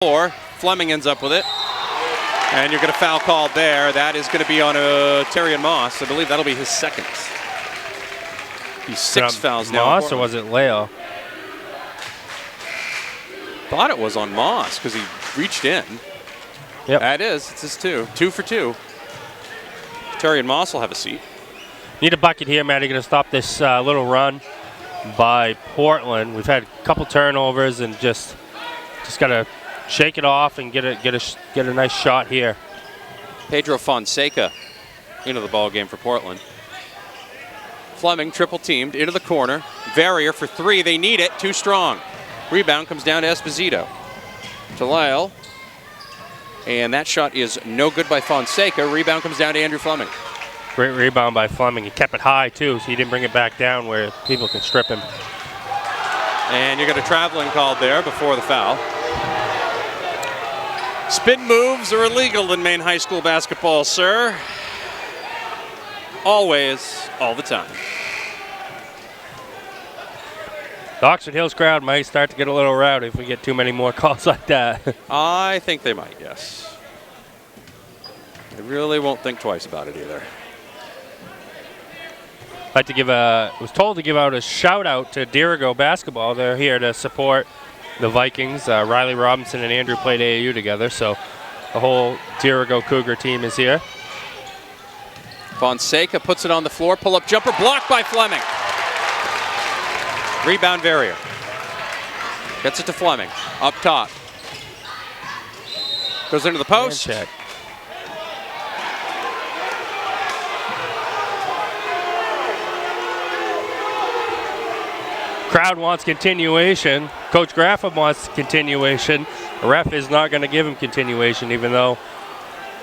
floor. Fleming ends up with it. And you're going to foul call there. That is going to be on Terrion Moss. I believe that'll be his second. He's 6 fouls now. Moss, or was it Leo? Thought it was on Moss because he reached in. Yep. That is. It's his 2. 2 for 2. Terrion Moss will have a seat. Need a bucket here, Matty. Going to stop this little run by Portland. We've had a couple turnovers and just got to shake it off and get a nice shot here. Pedro Fonseca into the ball game for Portland. Fleming triple teamed into the corner. Verrier for 3. They need it. Too strong. Rebound comes down to Esposito. To Lyle. And that shot is no good by Fonseca. Rebound comes down to Andrew Fleming. Great rebound by Fleming. He kept it high, too, so he didn't bring it back down where people can strip him. And you got a traveling called there before the foul. Spin moves are illegal in Maine high school basketball, sir. Always, all the time. The Oxford Hills crowd might start to get a little rowdy if we get too many more calls like that. I think they might, yes. I really won't think twice about it either. I'd like to give was told to give out a shout out to Dirigo basketball. They're here to support the Vikings. Riley Robinson and Andrew played AAU together, so the whole Dirigo Cougar team is here. Fonseca puts it on the floor. Pull-up jumper blocked by Fleming. Rebound Verrier. Gets it to Fleming. Up top. Goes into the post. Check. Crowd wants continuation. Coach Graffam wants continuation. The ref is not going to give him continuation, even though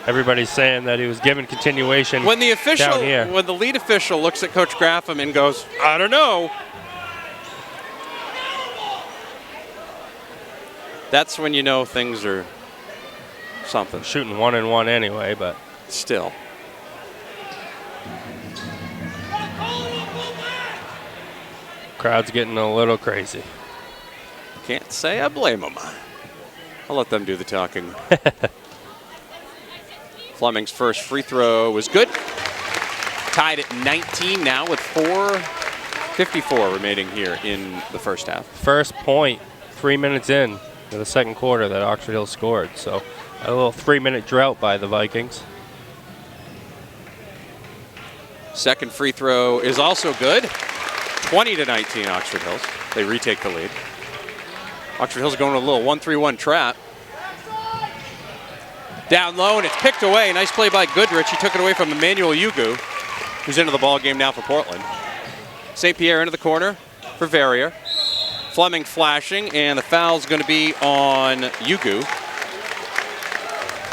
everybody's saying that he was given continuation. When the official, down here. when the lead official looks at Coach Graffam and goes, I don't know. That's when you know things are something. Shooting 1-and-1 anyway, but still. Crowd's getting a little crazy. Can't say I blame them. I'll let them do the talking. Fleming's first free throw was good. Tied at 19 now with 4:54 remaining here in the first half. First point, 3 minutes in to the second quarter that Oxford Hill scored. So a little 3-minute drought by the Vikings. Second free throw is also good. 20-19 Oxford Hills. They retake the lead. Oxford Hills going to a little 1-3-1 trap. Down low, and it's picked away. Nice play by Goodrich. He took it away from Emmanuel Ugu, who's into the ball game now for Portland. St. Pierre into the corner for Verrier. Fleming flashing, and the foul's going to be on Ugu.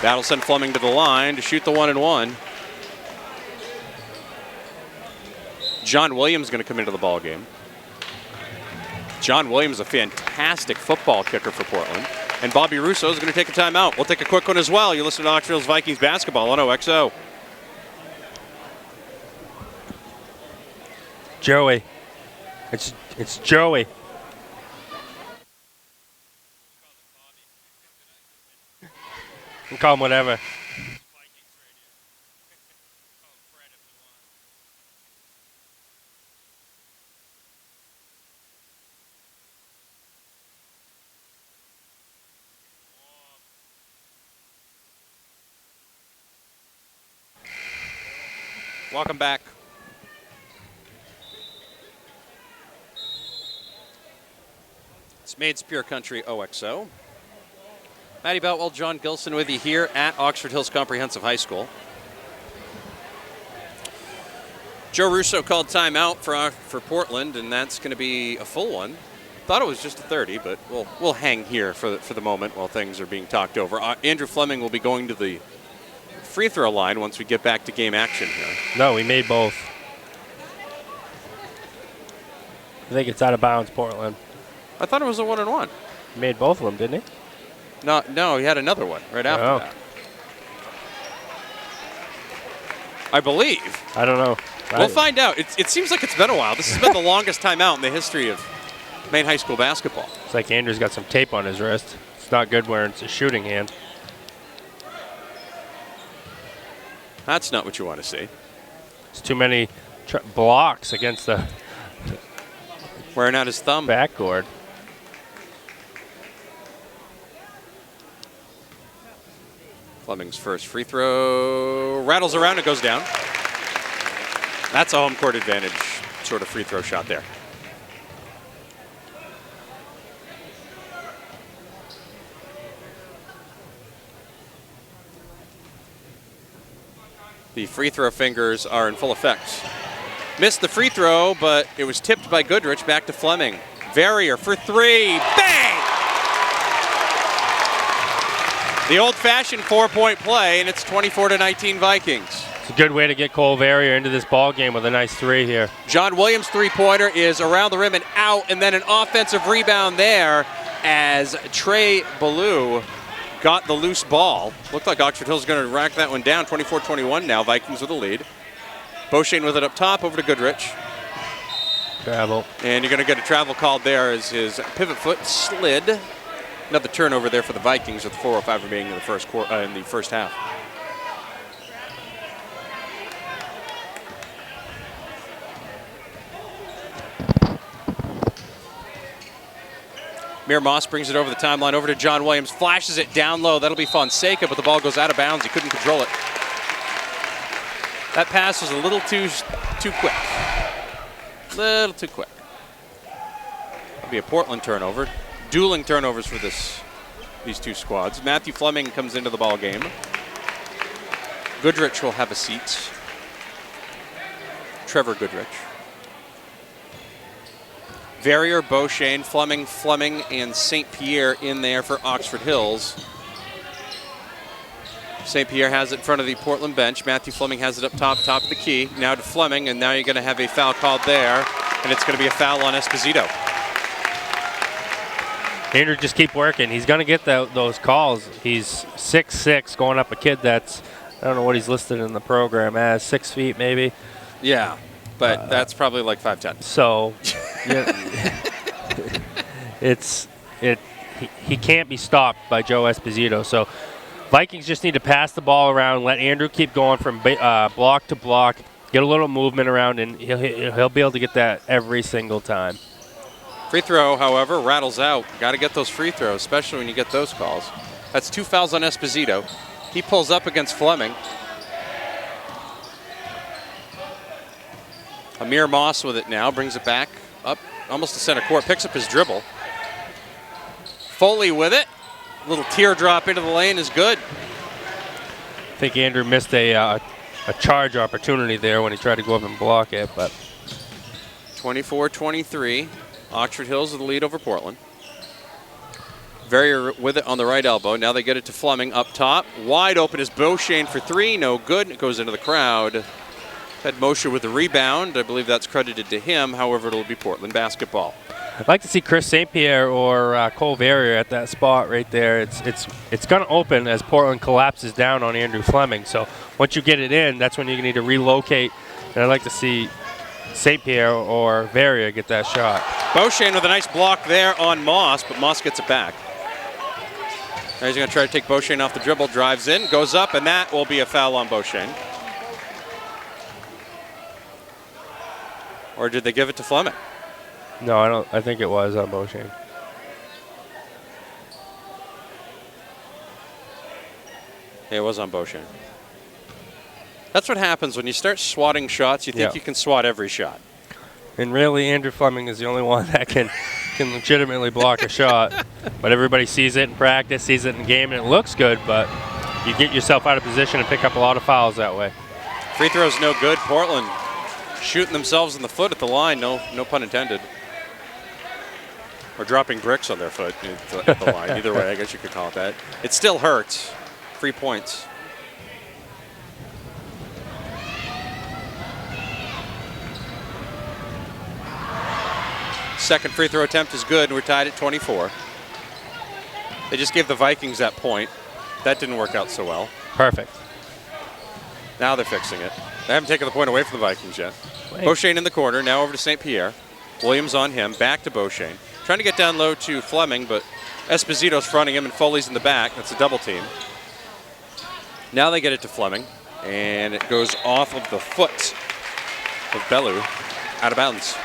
That'll send Fleming to the line to shoot the 1-and-1. John Williams going to come into the ball game. John Williams, a fantastic football kicker for Portland. And Bobby Russo is going to take a timeout. We'll take a quick one as well. You listen to Oxford Hills Vikings basketball on OXO. Joey. It's Joey. You can call him whatever. Welcome back. It's Maids Pure Country OXO. Matty Boutwell, John Gilson with you here at Oxford Hills Comprehensive High School. Joe Russo called timeout for Portland, and that's going to be a full one. Thought it was just a 30, but we'll hang here for the moment while things are being talked over. Andrew Fleming will be going to the free throw line once we get back to game action here. No, we made both. I think it's out of bounds, Portland. I thought it was a 1-and-1. He made both of them, didn't he? No, he had another one right after Oh. that. I believe. I don't know. We'll find out. It seems like it's been a while. This has been the longest timeout in the history of Maine high school basketball. It's like Andrew's got some tape on his wrist. It's not good when it's a shooting hand. That's not what you want to see. It's too many blocks against the wearing out his thumb. Backboard. Fleming's first free throw rattles around and goes down. That's a home court advantage sort of free throw shot there. The free throw fingers are in full effect. Missed the free throw, but it was tipped by Goodrich. Back to Fleming. Verrier for three. Bang! The old-fashioned 4-point play, and it's 24-19 Vikings. It's a good way to get Cole Verrier into this ball game with a nice three here. John Williams' three-pointer is around the rim and out, and then an offensive rebound there as Trey Ballou got the loose ball. Looked like Oxford Hills going to rack that one down. 24-21 now. Vikings with the lead. Beauchene with it up top over to Goodrich. Travel. And you're going to get a travel called there as his pivot foot slid. Another turnover there for the Vikings with 4:05 remaining in the first quarter, in the first half. Mir Moss brings it over the timeline, over to John Williams, flashes it down low. That'll be Fonseca, but the ball goes out of bounds. He couldn't control it. That pass was a little too quick. Little too quick. That'll be a Portland turnover. Dueling turnovers for these two squads. Matthew Fleming comes into the ball game. Goodrich will have a seat. Trevor Goodrich. Verrier, Beauchene, Fleming, and St. Pierre in there for Oxford Hills. St. Pierre has it in front of the Portland bench. Matthew Fleming has it up top of the key. Now to Fleming, and now you're going to have a foul called there, and it's going to be a foul on Esposito. Andrew, just keep working. He's going to get those calls. He's 6'6", going up a kid that's, I don't know what he's listed in the program as, 6 feet maybe. Yeah, but that's probably like 5'10". So, he can't be stopped by Joe Esposito. So, Vikings just need to pass the ball around, let Andrew keep going from block to block, get a little movement around, and he'll be able to get that every single time. Free throw, however, rattles out. Got to get those free throws, especially when you get those calls. That's 2 fouls on Esposito. He pulls up against Fleming. Amir Moss with it now, brings it back up almost to center court, picks up his dribble. Foley with it. Little teardrop into the lane is good. I think Andrew missed a charge opportunity there when he tried to go up and block it, but 24-23. Oxford Hills with the lead over Portland. Verrier with it on the right elbow. Now they get it to Fleming up top. Wide open is Beauchene for three. No good. It goes into the crowd. Had Moshe with the rebound. I believe that's credited to him. However, it'll be Portland basketball. I'd like to see Chris St. Pierre or Cole Verrier at that spot right there. It's going to open as Portland collapses down on Andrew Fleming. So once you get it in, that's when you need to relocate. And I'd like to see St. Pierre or Verrier get that shot. Beauchene with a nice block there on Moss, but Moss gets it back. Now he's going to try to take Beauchene off the dribble, drives in, goes up, and that will be a foul on Beauchene. Or did they give it to Fleming? No, I don't. I think it was on Beauchene. Yeah, it was on Beauchene. That's what happens when you start swatting shots. You think you can swat every shot. And really, Andrew Fleming is the only one that can legitimately block a shot. But everybody sees it in practice, sees it in game, and it looks good, but you get yourself out of position and pick up a lot of fouls that way. Free throw's no good. Portland shooting themselves in the foot at the line, no pun intended. Or dropping bricks on their foot at the line. Either way, I guess you could call it that. It still hurts. 3 points. Second free throw attempt is good, and we're tied at 24. They just gave the Vikings that point. That didn't work out so well. Perfect. Now they're fixing it. They haven't taken the point away from the Vikings yet. Wait. Beauchene in the corner, now over to St. Pierre. Williams on him, back to Beauchene. Trying to get down low to Fleming, but Esposito's fronting him and Foley's in the back. That's a double team. Now they get it to Fleming, and it goes off of the foot of Bellew, out of bounds.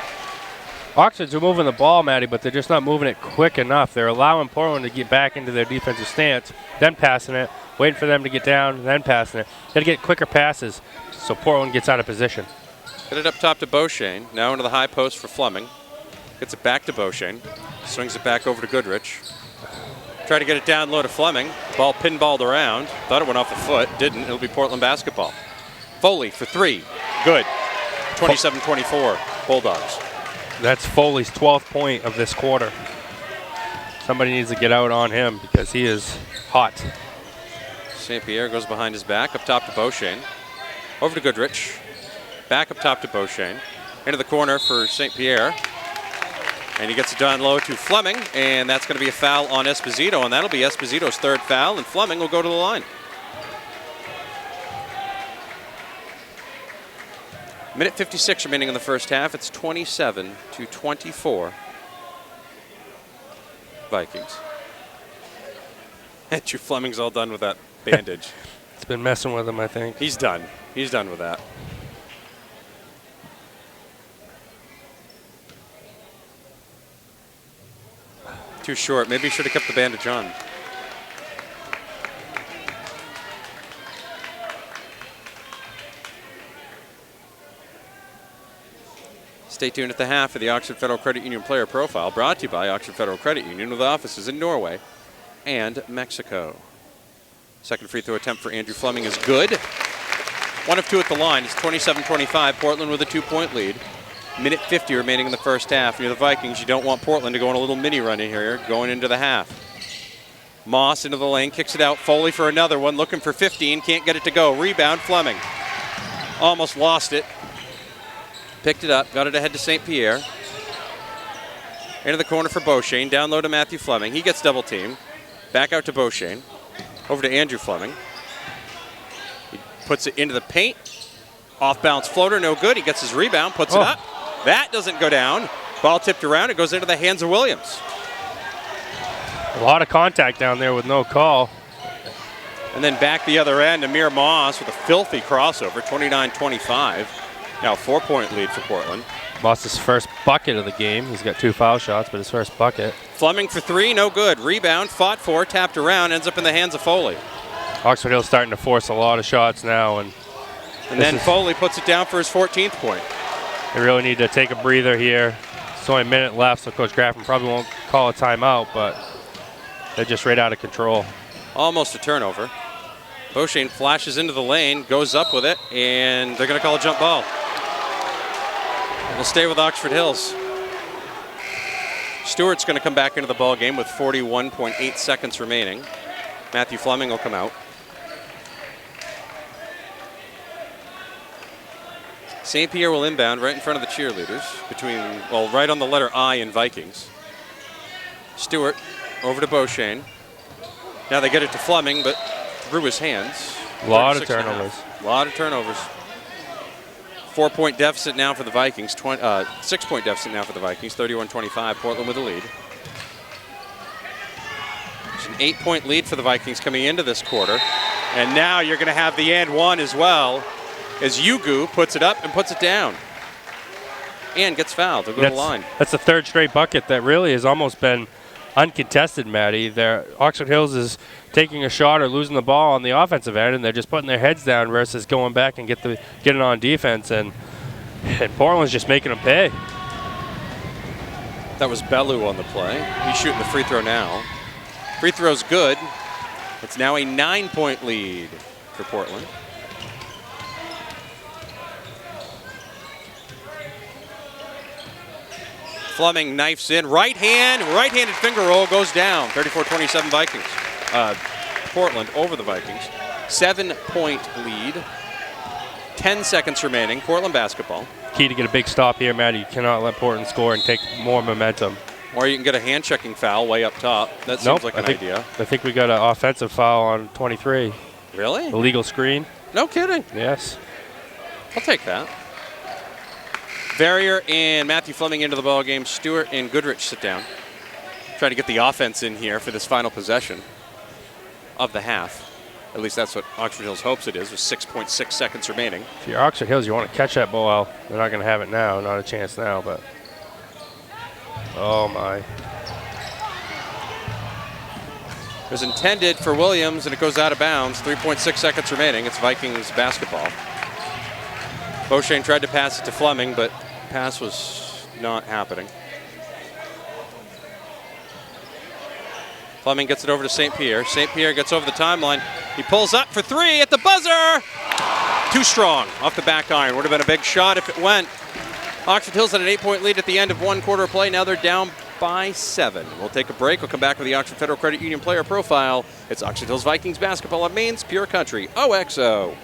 Oxford's are moving the ball, Matty, but they're just not moving it quick enough. They're allowing Portland to get back into their defensive stance, then passing it, waiting for them to get down, then passing it. Got to get quicker passes so Portland gets out of position. Get it up top to Beauchene. Now into the high post for Fleming. Gets it back to Beauchene. Swings it back over to Goodrich. Try to get it down low to Fleming. Ball pinballed around. Thought it went off the foot. Didn't. It'll be Portland basketball. Foley for three. Good. 27-24. Bulldogs. That's Foley's 12th point of this quarter. Somebody needs to get out on him because he is hot. St. Pierre goes behind his back. Up top to Beauchene. Over to Goodrich. Back up top to Beauchene. Into the corner for St. Pierre. And he gets it down low to Fleming, and that's going to be a foul on Esposito, and that'll be Esposito's third foul, and Fleming will go to the line. Minute 56 remaining in the first half. It's 27-24. Vikings. Andrew Fleming's all done with that bandage. It's been messing with him, I think. He's done. He's done with that. Too short. Maybe he should have kept the bandage on. Stay tuned at the half for the Oxford Federal Credit Union Player Profile, brought to you by Oxford Federal Credit Union with offices in Norway and Mexico. Second free throw attempt for Andrew Fleming is good. 1 of 2 at the line. It's 27-25. Portland with a 2-point lead. Minute 50 remaining in the first half. Near the Vikings, you don't want Portland to go on a little mini run in here going into the half. Moss into the lane, kicks it out. Foley for another one, looking for 15, can't get it to go. Rebound, Fleming. Almost lost it. Picked it up, got it ahead to St. Pierre. Into the corner for Beauchene, down low to Matthew Fleming. He gets double teamed. Back out to Beauchene. Over to Andrew Fleming. He puts it into the paint. Off bounce floater, no good. He gets his rebound, puts it up. That doesn't go down. Ball tipped around. It goes into the hands of Williams. A lot of contact down there with no call. And then back the other end, Amir Moss with a filthy crossover, 29-25. Now a 4-point lead for Portland. Moss's first bucket of the game. He's got 2 foul shots, but his first bucket. Fleming for 3, no good. Rebound, fought for, tapped around, ends up in the hands of Foley. Oxford Hill's starting to force a lot of shots now. And then Foley puts it down for his 14th point. They really need to take a breather here. It's only a minute left, so Coach Graffin probably won't call a timeout, but they're just right out of control. Almost a turnover. Beauchene flashes into the lane, goes up with it, and they're going to call a jump ball. We'll stay with Oxford Hills. Stewart's going to come back into the ball game with 41.8 seconds remaining. Matthew Fleming will come out. St. Pierre will inbound right in front of the cheerleaders, right on the letter I in Vikings. Stewart over to Beauchene. Now they get it to Fleming, but through his hands. A lot of turnovers. A lot of turnovers. 4-point deficit now for the Vikings. 6-point deficit now for the Vikings. 31-25. Portland with the lead. It's an 8-point lead for the Vikings coming into this quarter. And now you're going to have the and one as well, as Yugu puts it up and puts it down. And gets fouled. They'll go to the line. That's the third straight bucket that really has almost been uncontested, Matty. Oxford Hills is taking a shot or losing the ball on the offensive end, and they're just putting their heads down versus going back and getting on defense. And Portland's just making them pay. That was Bellew on the play. He's shooting the free throw now. Free throw's good. It's now a 9-point lead for Portland. Fleming knifes in, right-handed finger roll goes down. 34-27 Vikings. Portland over the Vikings. 7-point lead. 10 seconds remaining. Portland basketball. Key to get a big stop here, Matty. You cannot let Portland score and take more momentum. Or you can get a hand-checking foul way up top. That seems like an idea. I think we got an offensive foul on 23. Really? Illegal screen. No kidding. Yes. I'll take that. Verrier and Matthew Fleming into the ball game. Stewart and Goodrich sit down. Try to get the offense in here for this final possession of the half. At least that's what Oxford Hills hopes it is, with 6.6 seconds remaining. If you're Oxford Hills, you want to catch that ball. Well, they're not going to have it now. Not a chance now, but. Oh, my. It was intended for Williams, and it goes out of bounds. 3.6 seconds remaining. It's Vikings basketball. Beauchene tried to pass it to Fleming, but pass was not happening. Fleming gets it over to St. Pierre. St. Pierre gets over the timeline. He pulls up for three at the buzzer. Too strong off the back iron. Would have been a big shot if it went. Oxford Hills had an 8-point lead at the end of one quarter of play. Now they're down by 7. We'll take a break. We'll come back with the Oxford Federal Credit Union player profile. It's Oxford Hills Vikings basketball on Maine's Pure Country, OXO.